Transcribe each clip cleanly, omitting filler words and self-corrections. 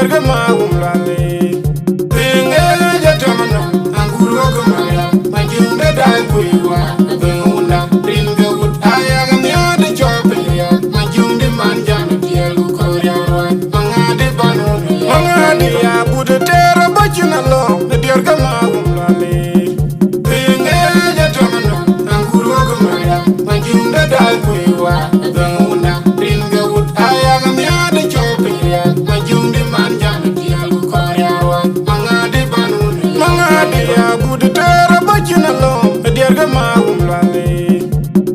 derga ma umlale. Pinga jatamana, anguro kumaya, majunde dai kuiwa, bengunda, ringa wood, ayaga miade chopia, majunde manjana dialu korewa, mangade banu, mangade ya buda tera bachuna lo, derga ma umlale. Pinga jatamana, anguro kumaya, majunde dai kuiwa, bengunda, ringa wood, ayaga miade chopia, majunde manjana dialu korewa, mangade banu, mangade ya buda tera bachuna lo, derga ma umlale.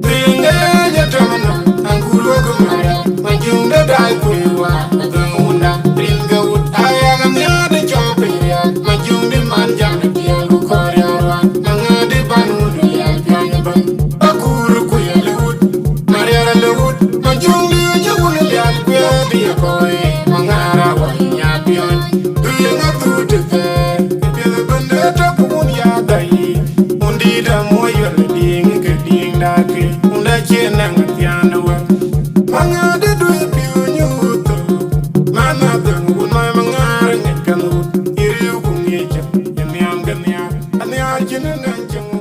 Pinga jatamana, anguro kumaya, majunde dai kuiwa, bengunda, ringa wood, ayaga miade chopia, majunde manjana dialu korewa, mangade banu ya piano ban. Akuru kuya lewut, mariara lewut, majunde jabuna lial kuya dia koi, mangara wa nya pion. Duyenga tuute fe, kepele bende tapun ya dai. Undi da moyo le ding ke ding da ke, unda chena ngatiana wa. Mangade duye piu nyuto, mana dangu na mangara ngekanu. Iri ukungeja, yamiam ganyar, anyar jina nanjang.